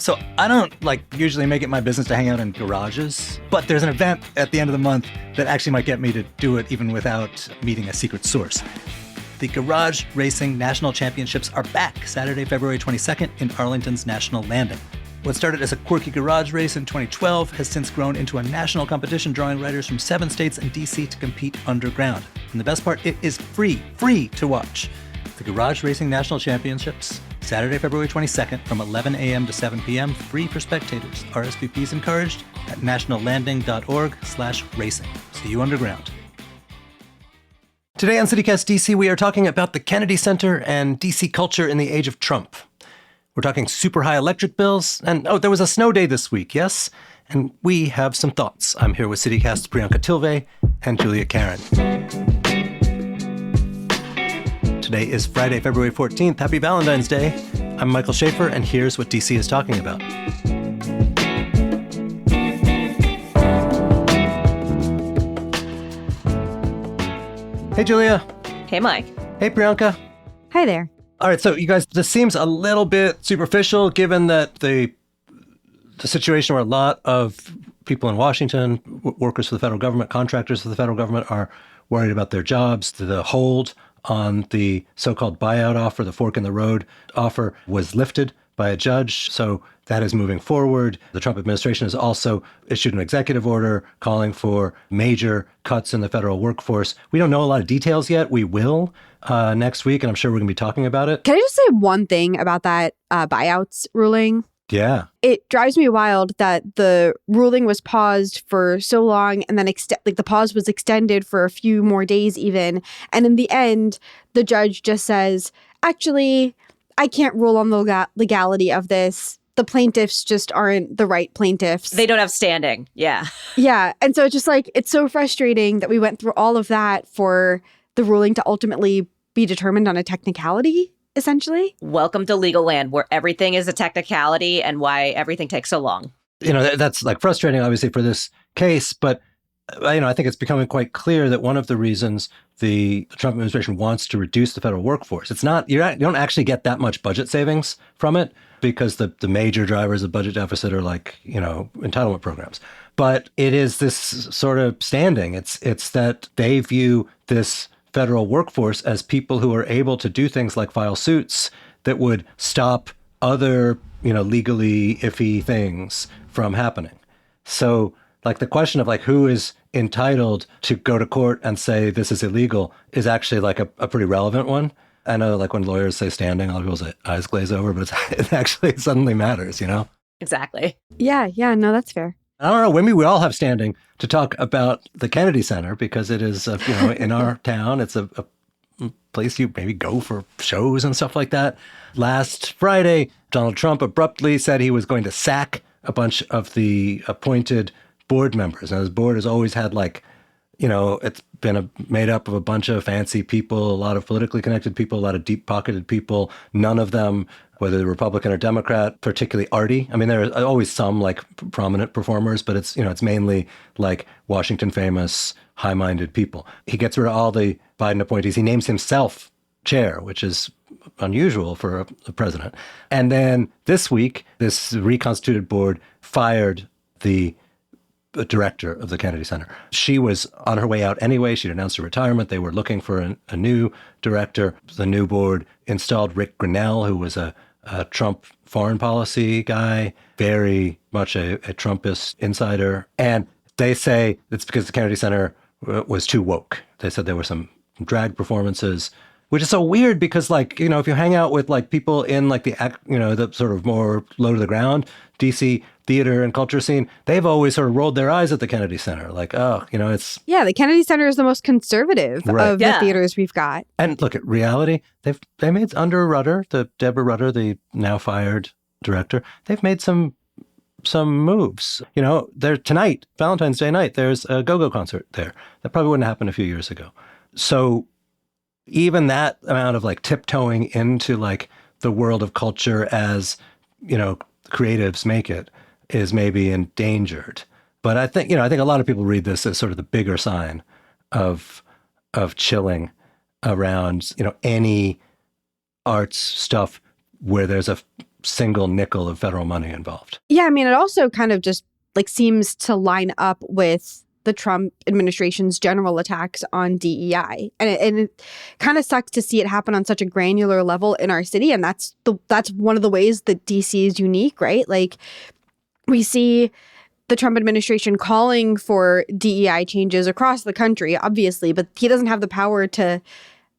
So I don't usually make it my business to hang out in garages, but there's an event at the end of the month that actually might get me to do it even without meeting a secret source. The Garage Racing National Championships are back Saturday, February 22nd in Arlington's National Landing. What started as a quirky garage race in 2012 has since grown into a national competition drawing riders from 7 states and DC to compete underground. And the best part, it is free to watch. The Garage Racing National Championships, Saturday, February 22nd from 11 a.m. to 7 p.m., free for spectators. RSVPs encouraged at nationallanding.org/racing. See you underground. Today on CityCast DC, we are talking about the Kennedy Center and DC culture in the age of Trump. We're talking super high electric bills, and there was a snow day this week, yes? And we have some thoughts. I'm here with CityCast's Priyanka Tilve and Julia Karen. Today is Friday, February 14th. Happy Valentine's Day. I'm Michael Schaefer, and here's what DC is talking about. Hey, Julia. Hey, Mike. Hey, Priyanka. Hi there. All right, so you guys, this seems a little bit superficial given that the situation where a lot of people in Washington, workers for the federal government, contractors for the federal government are worried about their jobs. The hold on the so-called buyout offer, the fork in the road offer, was lifted by a judge. So that is moving forward. The Trump administration has also issued an executive order calling for major cuts in the federal workforce. We don't know a lot of details yet. We will next week, and I'm sure we're going to be talking about it. Can I just say one thing about that buyouts ruling? Yeah. It drives me wild that the ruling was paused for so long, and then the pause was extended for a few more days even. And in the end, the judge just says, actually, I can't rule on the legality of this. The plaintiffs just aren't the right plaintiffs. They don't have standing. Yeah. Yeah. And so it's just it's so frustrating that we went through all of that for the ruling to ultimately be determined on a technicality, essentially. Welcome to legal land, where everything is a technicality and why everything takes so long. That's frustrating, obviously, for this case. But, I think it's becoming quite clear that one of the reasons the Trump administration wants to reduce the federal workforce, you don't actually get that much budget savings from it because the major drivers of budget deficit are entitlement programs. But it is this sort of standing. It's that they view this federal workforce as people who are able to do things like file suits that would stop other, legally iffy things from happening. So the question of who is entitled to go to court and say this is illegal is actually a pretty relevant one. I know when lawyers say standing, a lot of people's eyes glaze over, but it actually suddenly matters, Exactly. Yeah, no, that's fair. I don't know, maybe we all have standing to talk about the Kennedy Center because it is, in our town, it's a place you maybe go for shows and stuff like that. Last Friday, Donald Trump abruptly said he was going to sack a bunch of the appointed board members. And his board has always had it's been made up of a bunch of fancy people, a lot of politically connected people, a lot of deep-pocketed people, none of them, whether they're Republican or Democrat, particularly arty. I mean, there are always some prominent performers, but it's, it's mainly Washington famous, high-minded people. He gets rid of all the Biden appointees. He names himself chair, which is unusual for a president. And then this week, this reconstituted board fired the director of the Kennedy Center. She was on her way out anyway. She'd announced her retirement. They were looking for a new director. The new board installed Rick Grinnell, who was a Trump foreign policy guy, very much a Trumpist insider. And they say it's because the Kennedy Center was too woke. They said there were some drag performances, which is so weird because if you hang out with people in the sort of more low to the ground DC theater and culture scene, they've always sort of rolled their eyes at the Kennedy Center. It's... Yeah, the Kennedy Center is the most conservative of the theaters we've got. And look, at reality, they made under Rudder, Deborah Rudder, the now fired director, they've made some moves. There tonight, Valentine's Day night, there's a go-go concert there. That probably wouldn't happen a few years ago. So even that amount of tiptoeing into the world of culture as, creatives make it is maybe endangered. But I think a lot of people read this as sort of the bigger sign of chilling around, any arts stuff where there's a single nickel of federal money involved. Yeah, I mean, it also kind of just like seems to line up with the Trump administration's general attacks on DEI. And it kind of sucks to see it happen on such a granular level in our city. And that's one of the ways that DC is unique, right? Like we see the Trump administration calling for DEI changes across the country, obviously, but he doesn't have the power to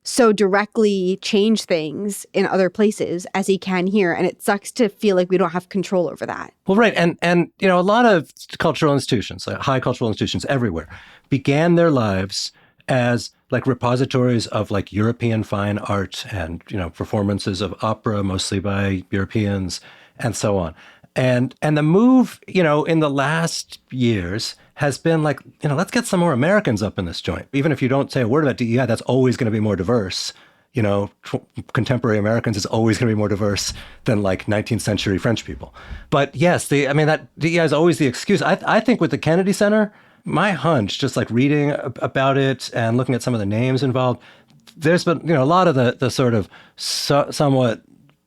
so directly change things in other places as he can here. And it sucks to feel like we don't have control over that. Well, right. And you know, a lot of cultural institutions, like high cultural institutions everywhere, began their lives as like repositories of like European fine art and, you know, performances of opera, mostly by Europeans and so on. And the move, you know, in the last years has been like, you know, let's get some more Americans up in this joint. Even if you don't say a word about DEI, that's always going to be more diverse. You know, contemporary Americans is always going to be more diverse than like 19th century French people. But yes, that DEI is always the excuse. I think with the Kennedy Center, my hunch, just like reading about it and looking at some of the names involved, there's been, you know, a lot of the sort of somewhat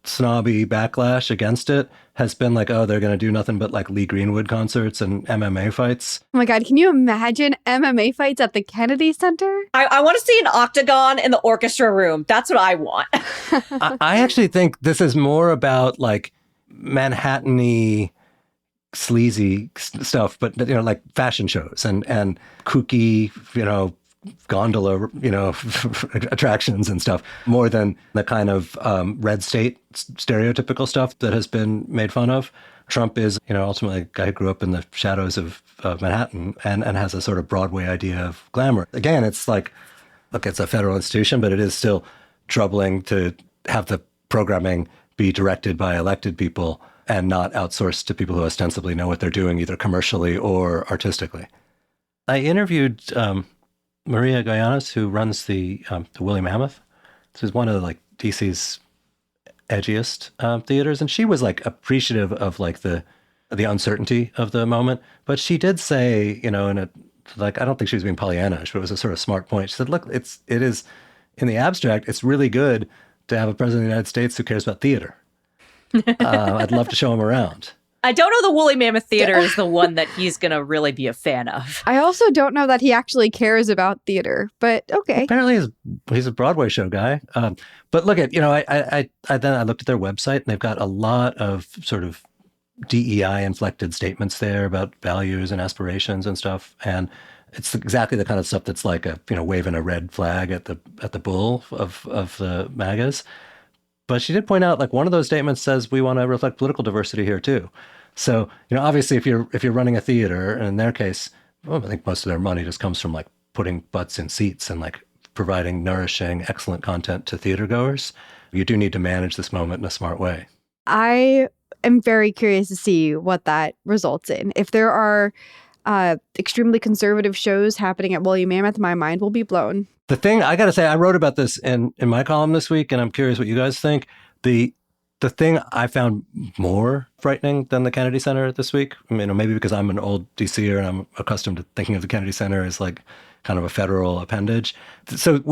snobby backlash against it has been like, oh, they're going to do nothing but like Lee Greenwood concerts and MMA fights. Oh my God, can you imagine MMA fights at the Kennedy Center? I want to see an octagon in the orchestra room. That's what I want. I actually think this is more about like Manhattan-y, sleazy stuff, but, you know, like fashion shows and kooky, you know, gondola, you know, attractions and stuff, more than the kind of red state stereotypical stuff that has been made fun of. Trump is, you know, ultimately a guy who grew up in the shadows of Manhattan and has a sort of Broadway idea of glamour. Again, it's like, look, it's a federal institution, but it is still troubling to have the programming be directed by elected people and not outsourced to people who ostensibly know what they're doing, either commercially or artistically. I interviewed Maria Goyanes, who runs the Woolly Mammoth. This is one of the, like DC's edgiest theaters, and she was like appreciative of like the uncertainty of the moment. But she did say, you know, I don't think she was being Pollyannish, but it was a sort of smart point. She said, look, it is in the abstract, it's really good to have a president of the United States who cares about theater. I'd love to show him around. I don't know the Woolly Mammoth Theater is the one that he's going to really be a fan of. I also don't know that he actually cares about theater, but okay. Apparently he's a Broadway show guy. But look at, you know, I then I looked at their website and they've got a lot of sort of DEI inflected statements there about values and aspirations and stuff. And it's exactly the kind of stuff that's like waving a red flag at the bull of the MAGAs. But she did point out, like, one of those statements says we want to reflect political diversity here too. So, you know, obviously if you're running a theater, and in their case, well, I think most of their money just comes from like putting butts in seats and like providing nourishing, excellent content to theater goers, you do need to manage this moment in a smart way. I am very curious to see what that results in. If there are extremely conservative shows happening at Woolly Mammoth, my mind will be blown. The thing, I got to say, I wrote about this in my column this week, and I'm curious what you guys think. The thing I found more frightening than the Kennedy Center this week, I mean, maybe because I'm an old DCer and I'm accustomed to thinking of the Kennedy Center as like kind of a federal appendage. So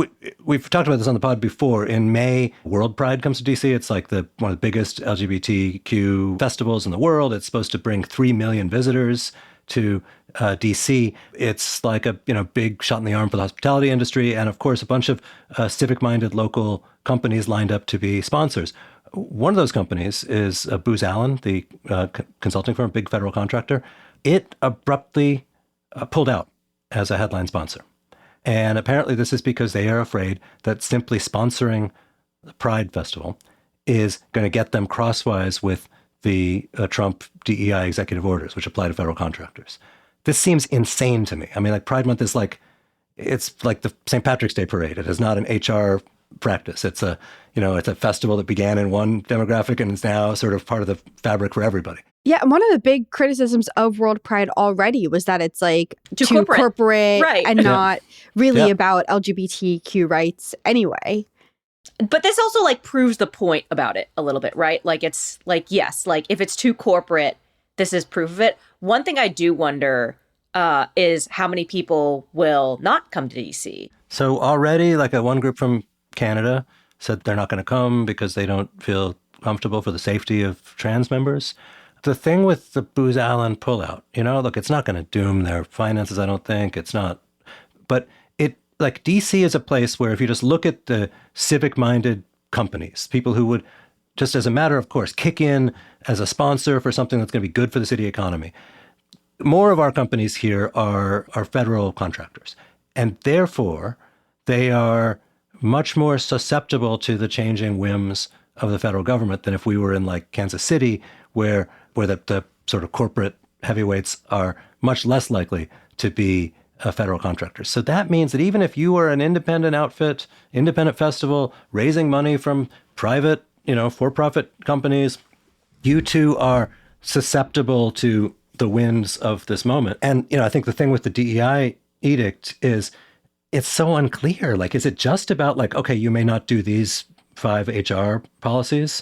we've talked about this on the pod before. In May, World Pride comes to DC. It's like one of the biggest LGBTQ festivals in the world. It's supposed to bring 3 million visitors to DC. It's like a big shot in the arm for the hospitality industry, and of course a bunch of civic-minded local companies lined up to be sponsors. One of those companies is Booz Allen, the consulting firm, big federal contractor. It abruptly pulled out as a headline sponsor, and apparently this is because they are afraid that simply sponsoring the Pride Festival is going to get them crosswise with the Trump DEI executive orders, which apply to federal contractors. This seems insane to me. I mean, like Pride Month is like, it's like the St. Patrick's Day parade. It is not an HR practice. It's a festival that began in one demographic and is now sort of part of the fabric for everybody. Yeah, and one of the big criticisms of World Pride already was that it's like too corporate right, and not really about LGBTQ rights anyway. But this also like proves the point about it a little bit, right? Like it's like, yes, like if it's too corporate, this is proof of it. One thing I do wonder is how many people will not come to DC. So already like one group from Canada said they're not going to come because they don't feel comfortable for the safety of trans members. The thing with the Booz Allen pullout, look, it's not going to doom their finances, I don't think. It's not. But DC is a place where if you just look at the civic-minded companies, people who would, just as a matter of course, kick in as a sponsor for something that's going to be good for the city economy. More of our companies here are federal contractors. And therefore, they are much more susceptible to the changing whims of the federal government than if we were in like Kansas City, where the sort of corporate heavyweights are much less likely to be federal contractors. So that means that even if you are an independent outfit, independent festival, raising money from private, for-profit companies, you too are susceptible to the winds of this moment. And, I think the thing with the DEI edict is it's so unclear. Like, is it just about like, okay, you may not do these 5 HR policies?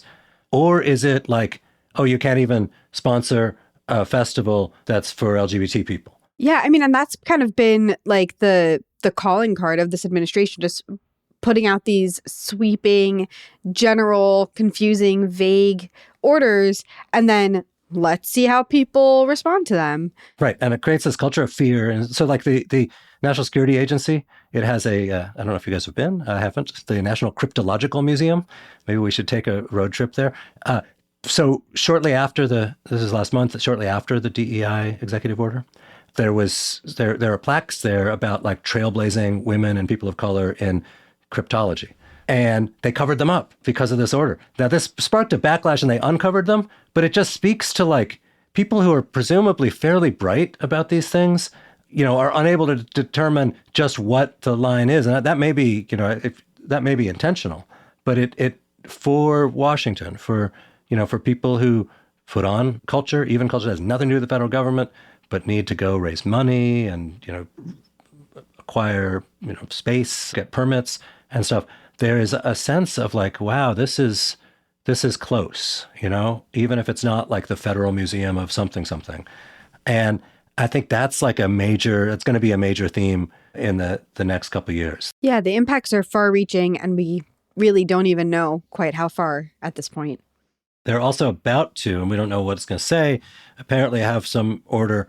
Or is it like, oh, you can't even sponsor a festival that's for LGBT people? Yeah, I mean, and that's kind of been like the calling card of this administration, just putting out these sweeping, general, confusing, vague orders, and then let's see how people respond to them. Right. And it creates this culture of fear. And so like the National Security Agency, it has I don't know if you guys have been, I haven't, the National Cryptological Museum. Maybe we should take a road trip there. So shortly after this is last month, shortly after the DEI executive order, there are plaques there about like trailblazing women and people of color in cryptology. And they covered them up because of this order. Now, this sparked a backlash and they uncovered them, but it just speaks to like people who are presumably fairly bright about these things, are unable to determine just what the line is. And that may be, that may be intentional, but it for Washington, for people who put on culture, even culture that has nothing to do with the federal government, but need to go raise money and, acquire, space, get permits and stuff. There is a sense of like, wow, this is close, even if it's not like the Federal Museum of something. And I think that's like it's going to be a major theme in the next couple of years. Yeah, the impacts are far reaching and we really don't even know quite how far at this point. They're also about to, and we don't know what it's going to say, apparently have some order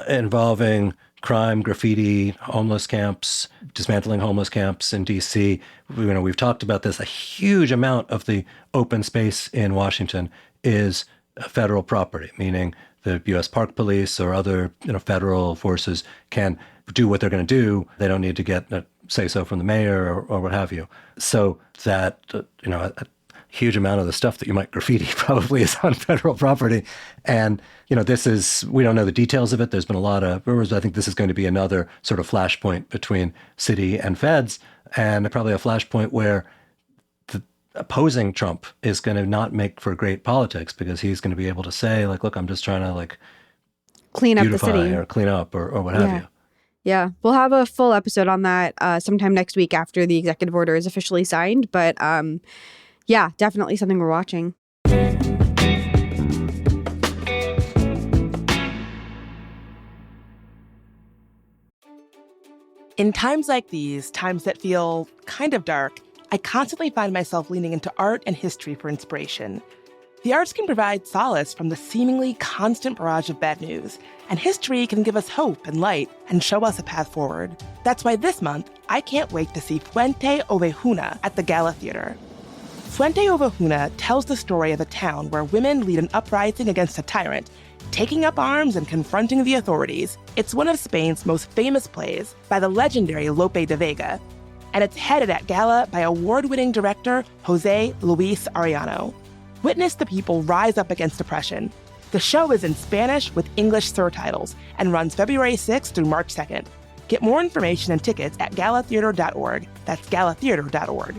involving crime, graffiti, homeless camps, dismantling homeless camps in D.C. We've talked about this. A huge amount of the open space in Washington is federal property, meaning the U.S. Park Police or other federal forces can do what they're going to do. They don't need to get a say-so from the mayor or what have you. So that, a huge amount of the stuff that you might graffiti probably is on federal property. And, we don't know the details of it. There's been a lot of rumors. I think this is going to be another sort of flashpoint between city and feds, and probably a flashpoint where the opposing Trump is going to not make for great politics because he's going to be able to say, like, look, I'm just trying to like clean up the city or clean up or what have you. Yeah, we'll have a full episode on that sometime next week after the executive order is officially signed. But yeah, definitely something we're watching. In times like these, times that feel kind of dark, I constantly find myself leaning into art and history for inspiration. The arts can provide solace from the seemingly constant barrage of bad news, and history can give us hope and light and show us a path forward. That's why this month, I can't wait to see Fuente Ovejuna at the Gala Theater. Fuente Ovejuna tells the story of a town where women lead an uprising against a tyrant, taking up arms and confronting the authorities. It's one of Spain's most famous plays by the legendary Lope de Vega, and it's headed at Gala by award-winning director Jose Luis Arellano. Witness the people rise up against oppression. The show is in Spanish with English surtitles and runs February 6th through March 2nd. Get more information and tickets at galatheater.org. That's galatheater.org.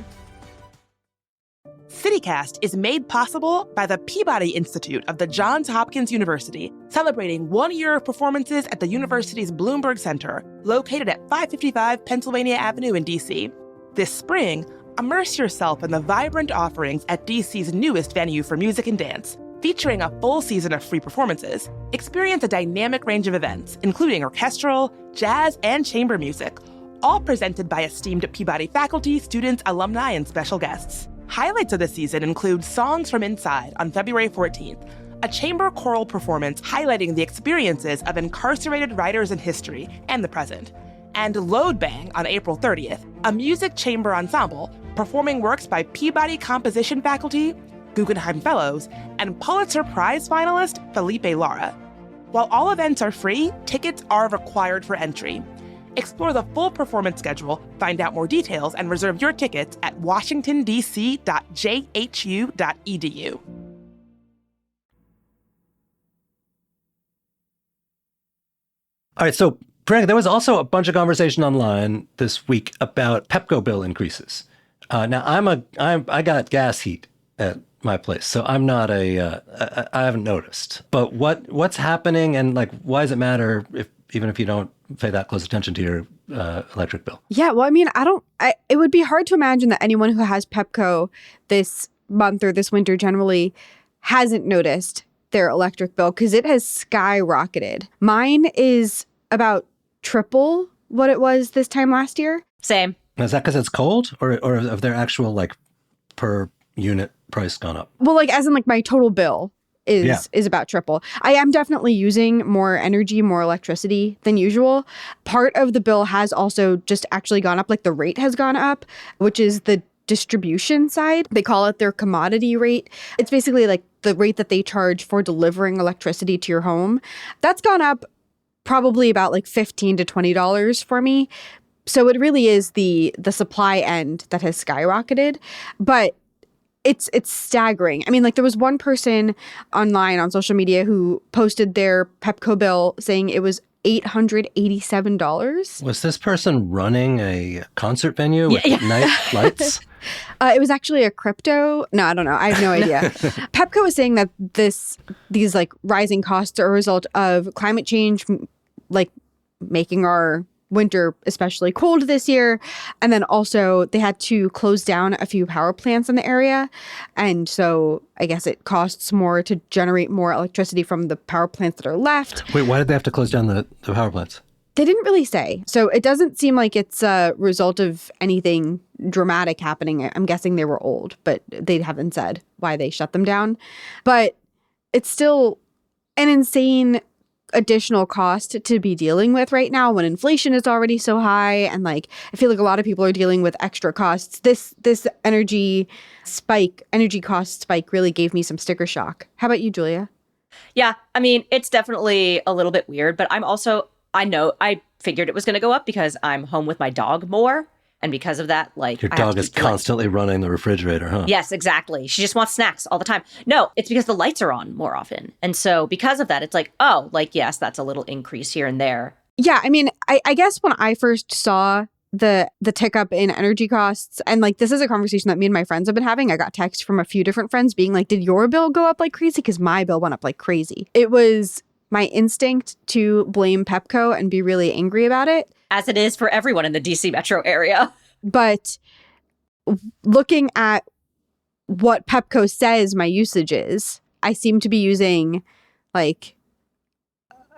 CityCast is made possible by the Peabody Institute of the Johns Hopkins University, celebrating 1 year of performances at the university's Bloomberg Center, located at 555 Pennsylvania Avenue in D.C. This spring, immerse yourself in the vibrant offerings at D.C.'s newest venue for music and dance. Featuring a full season of free performances, experience a dynamic range of events, including orchestral, jazz, and chamber music, all presented by esteemed Peabody faculty, students, alumni, and special guests. Highlights of the season include Songs from Inside on February 14th, a chamber choral performance highlighting the experiences of incarcerated writers in history and the present, and Load Bang on April 30th, a music chamber ensemble performing works by Peabody composition faculty, Guggenheim Fellows, and Pulitzer Prize finalist Felipe Lara. While all events are free, tickets are required for entry. Explore the full performance schedule, find out more details, and reserve your tickets at washingtondc.jhu.edu. All right, so Priyanka, there was also a bunch of conversation online this week about PEPCO bill increases. Now, I got gas heat at my place, so I'm not I haven't noticed. But what's happening, and like, why does it matter even if you don't pay that close attention to your electric bill? Yeah, well, I mean, it would be hard to imagine that anyone who has PEPCO this month or this winter generally hasn't noticed their electric bill because it has skyrocketed. Mine is about triple what it was this time last year. Same. Is that because it's cold, or have their actual like per unit price gone up? Well, like as in like my total bill is about triple. I am definitely using more energy, more electricity than usual. Part of the bill has also just actually gone up, like the rate has gone up, which is the distribution side. They call it their commodity rate. It's basically like the rate that they charge for delivering electricity to your home. That's gone up probably about like $15 to $20 for me. So it really is the supply end that has skyrocketed. But it's staggering. I mean, like there was one person online on social media who posted their PEPCO bill saying it was $887. Was this person running a concert venue with night lights? It was actually a crypto. No, I don't know. I have no idea. PEPCO is saying that these like rising costs are a result of climate change, like making our winter especially cold this year. And then also they had to close down a few power plants in the area. And so I guess it costs more to generate more electricity from the power plants that are left. Wait, why did they have to close down the power plants? They didn't really say. So it doesn't seem like it's a result of anything dramatic happening. I'm guessing they were old, but they haven't said why they shut them down. But it's still an insane additional cost to be dealing with right now when inflation is already so high. And like, I feel like a lot of people are dealing with extra costs. This energy cost spike really gave me some sticker shock. How about you, Julia? Yeah, I mean, it's definitely a little bit weird, but I figured it was going to go up because I'm home with my dog more. And because of that, like... Your dog is constantly running the refrigerator, huh? Yes, exactly. She just wants snacks all the time. No, it's because the lights are on more often. And so because of that, it's like, oh, like, yes, that's a little increase here and there. Yeah, I mean, I guess when I first saw the tick up in energy costs, and like this is a conversation that me and my friends have been having. I got text from a few different friends being like, did your bill go up like crazy? Because my bill went up like crazy. It was my instinct to blame PEPCO and be really angry about it. As it is for everyone in the DC metro area. But looking at what PEPCO says my usage is, I seem to be using like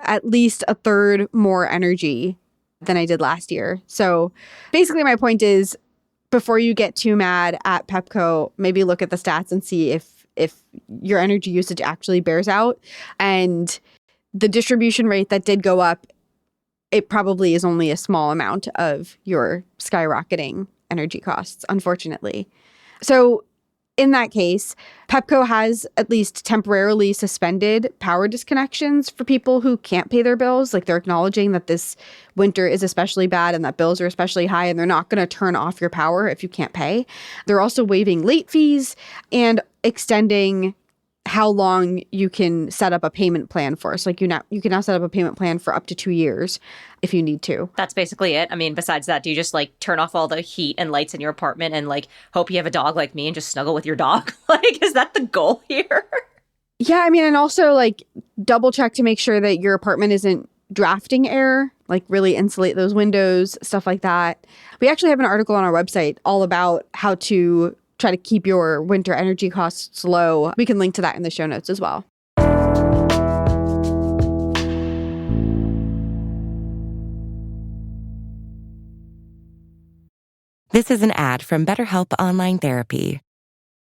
at least a third more energy than I did last year. So basically my point is, before you get too mad at PEPCO, maybe look at the stats and see if your energy usage actually bears out. And the distribution rate that did go up, it probably is only a small amount of your skyrocketing energy costs, unfortunately. So in that case, PEPCO has at least temporarily suspended power disconnections for people who can't pay their bills. Like they're acknowledging that this winter is especially bad and that bills are especially high, and they're not going to turn off your power if you can't pay. They're also waiving late fees and extending how long you can set up a payment plan for. So like you can now set up a payment plan for up to 2 years if you need to. That's basically it. I mean, besides that, do you just like turn off all the heat and lights in your apartment and like hope you have a dog like me and just snuggle with your dog? Like, is that the goal here? Yeah, I mean, and also like double check to make sure that your apartment isn't drafting air, like really insulate those windows, stuff like that. We actually have an article on our website all about how to try to keep your winter energy costs low. We can link to that in the show notes as well. This is an ad from BetterHelp Online Therapy.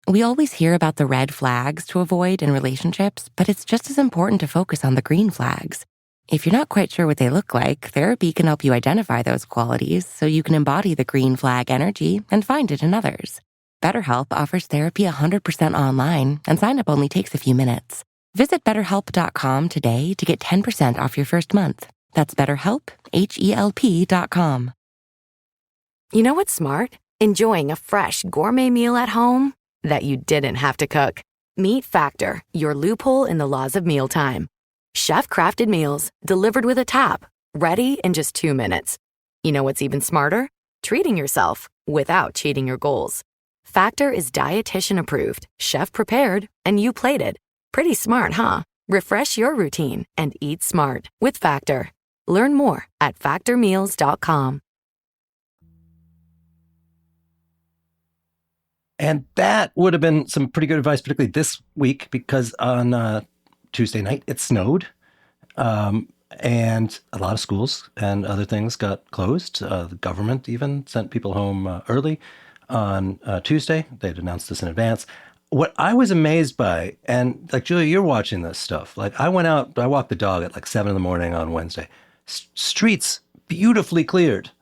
We always hear about the red flags to avoid in relationships, but it's just as important to focus on the green flags. If you're not quite sure what they look like, therapy can help you identify those qualities so you can embody the green flag energy and find it in others. BetterHelp offers therapy 100% online, and sign-up only takes a few minutes. Visit BetterHelp.com today to get 10% off your first month. That's BetterHelp, HELP.com. You know what's smart? Enjoying a fresh gourmet meal at home that you didn't have to cook. Meet Factor, your loophole in the laws of mealtime. Chef-crafted meals delivered with a tap, ready in just 2 minutes. You know what's even smarter? Treating yourself without cheating your goals. Factor is dietitian approved, chef prepared, and you plated. Pretty smart, huh? Refresh your routine and eat smart with Factor. Learn more at factormeals.com. And that would have been some pretty good advice, particularly this week, because on Tuesday night it snowed. And a lot of schools and other things got closed. The government even sent people home early on Tuesday. They'd announced this in advance. What I was amazed by, and like, Julia, you're watching this stuff. Like, I went out, I walked the dog at like 7 a.m. on Wednesday. Streets beautifully cleared.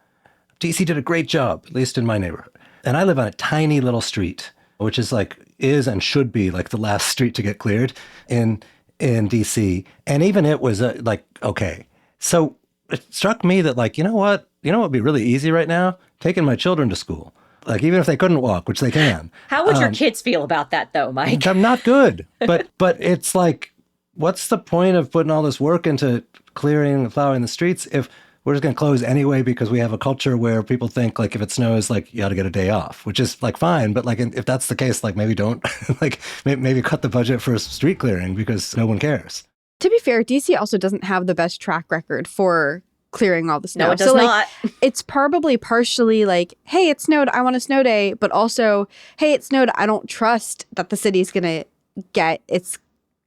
DC did a great job, at least in my neighborhood. And I live on a tiny little street, which is and should be like the last street to get cleared in DC. And even it was okay. So it struck me that you know what would be really easy right now? Taking my children to school. Like, even if they couldn't walk, which they can. How would your kids feel about that, though, Mike? I'm not good. But it's like, what's the point of putting all this work into clearing and plowing the streets if we're just going to close anyway because we have a culture where people think, if it snows, you ought to get a day off, which is, fine. But, if that's the case, maybe don't. Maybe cut the budget for street clearing because no one cares. To be fair, DC also doesn't have the best track record for clearing all the snow. No, it does not. It's probably partially hey, it snowed, I want a snow day, but also, hey, it snowed, I don't trust that the city's going to get its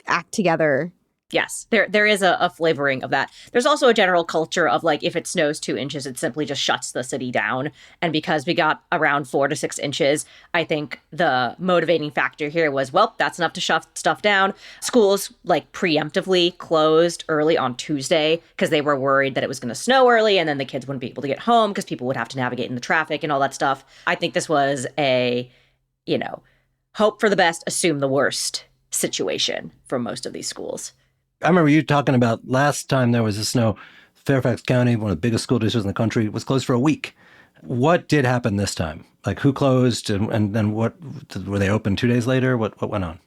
act together. Yes, there is a flavoring of that. There's also a general culture of if it snows 2 inches, it simply just shuts the city down. And because we got around 4 to 6 inches, I think the motivating factor here was, well, that's enough to shut stuff down. Schools preemptively closed early on Tuesday because they were worried that it was going to snow early and then the kids wouldn't be able to get home because people would have to navigate in the traffic and all that stuff. I think this was a, hope for the best, assume the worst situation for most of these schools. I remember you talking about last time there was a snow, Fairfax County, one of the biggest school districts in the country, was closed for a week. What did happen this time? Who closed and then what, were they open 2 days later? What went on?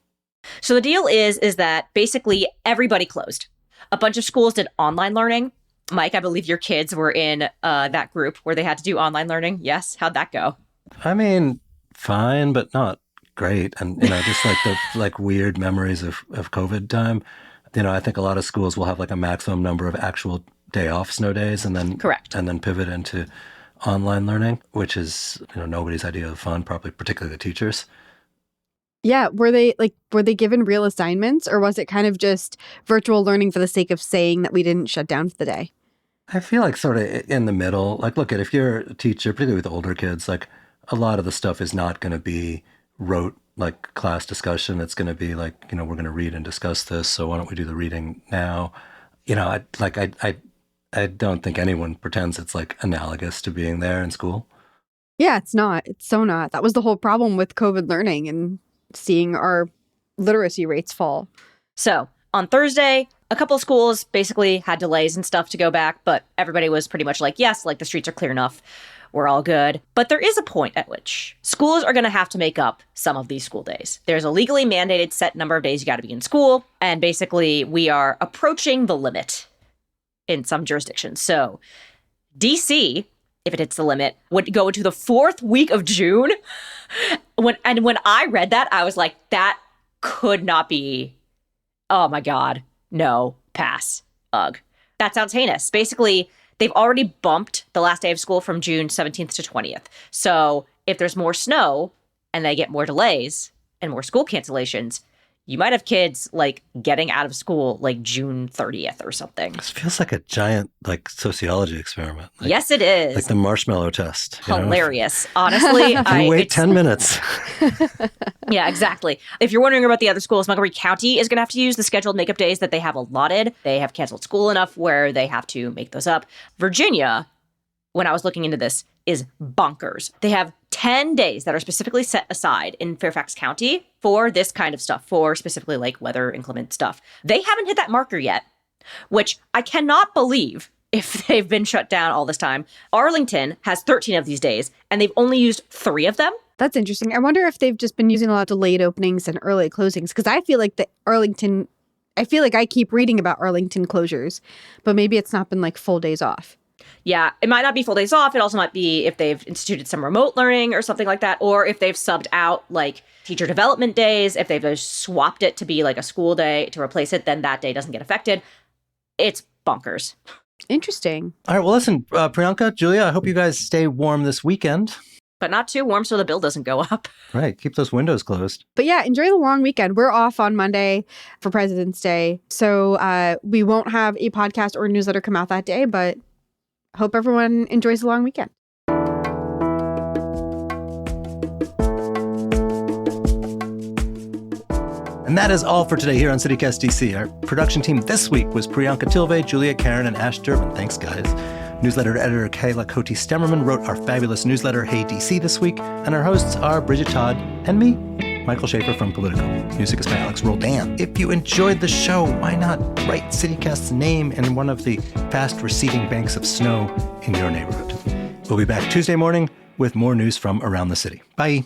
So the deal is that basically everybody closed. A bunch of schools did online learning. Mike, I believe your kids were in that group where they had to do online learning. Yes? How'd that go? I mean, fine, but not great. And, just the weird memories of COVID time. I think a lot of schools will have a maximum number of actual day off snow days and then correct. And then pivot into online learning, which is, nobody's idea of fun, probably particularly the teachers. Yeah. Were they given real assignments, or was it kind of just virtual learning for the sake of saying that we didn't shut down for the day? I feel sort of in the middle. Look, if you're a teacher, particularly with older kids, a lot of the stuff is not going to be rote class discussion. It's going to be we're going to read and discuss this. So why don't we do the reading now? I don't think anyone pretends it's analogous to being there in school. Yeah, it's not. It's so not. That was the whole problem with COVID learning and seeing our literacy rates fall. So on Thursday, a couple of schools basically had delays and stuff to go back, but everybody was pretty much yes, the streets are clear enough. We're all good. But there is a point at which schools are going to have to make up some of these school days. There's a legally mandated set number of days you got to be in school. And basically, we are approaching the limit in some jurisdictions. So DC, if it hits the limit, would go into the 4th week of June. When I read that, I was like, that could not be. Oh, my God. No. Pass. Ugh. That sounds heinous. Basically, they've already bumped the last day of school from June 17th to 20th. So if there's more snow and they get more delays and more school cancellations, you might have kids like getting out of school like June 30th or something. This feels like a giant like sociology experiment. Like, Yes, it is. like the marshmallow test. You know? Hilarious. Honestly, Wait 10 minutes. Yeah, exactly. If you're wondering about the other schools, Montgomery County is going to have to use the scheduled makeup days that they have allotted. They have canceled school enough where they have to make those up. Virginia, when I was looking into this, is bonkers. They have 10 days that are specifically set aside in Fairfax County for this kind of stuff, for specifically like weather inclement stuff. They haven't hit that marker yet, which I cannot believe if they've been shut down all this time. Arlington has 13 of these days, and they've only used 3 of them. That's interesting. I wonder if they've just been using a lot of delayed openings and early closings, because I feel like I keep reading about Arlington closures, but maybe it's not been like full days off. Yeah, it might not be full days off. It also might be if they've instituted some remote learning or something like that, or if they've subbed out like teacher development days, if they've just swapped it to be like a school day to replace it, then that day doesn't get affected. It's bonkers. Interesting. All right. Well, listen, Priyanka, Julia, I hope you guys stay warm this weekend. But not too warm so the bill doesn't go up. Right. Keep those windows closed. But yeah, enjoy the long weekend. We're off on Monday for President's Day. So we won't have a podcast or newsletter come out that day, but hope everyone enjoys the long weekend. And that is all for today here on CityCast DC. Our production team this week was Priyanka Tilve, Julia Karen, and Ash Durbin. Thanks, guys. Newsletter editor Kayla Cote-Stemmerman wrote our fabulous newsletter, Hey DC, this week. And our hosts are Bridget Todd and me, Michael Schaefer from Politico. Music is by Alex Roldan. If you enjoyed the show, why not write CityCast's name in one of the fast receding banks of snow in your neighborhood? We'll be back Tuesday morning with more news from around the city. Bye.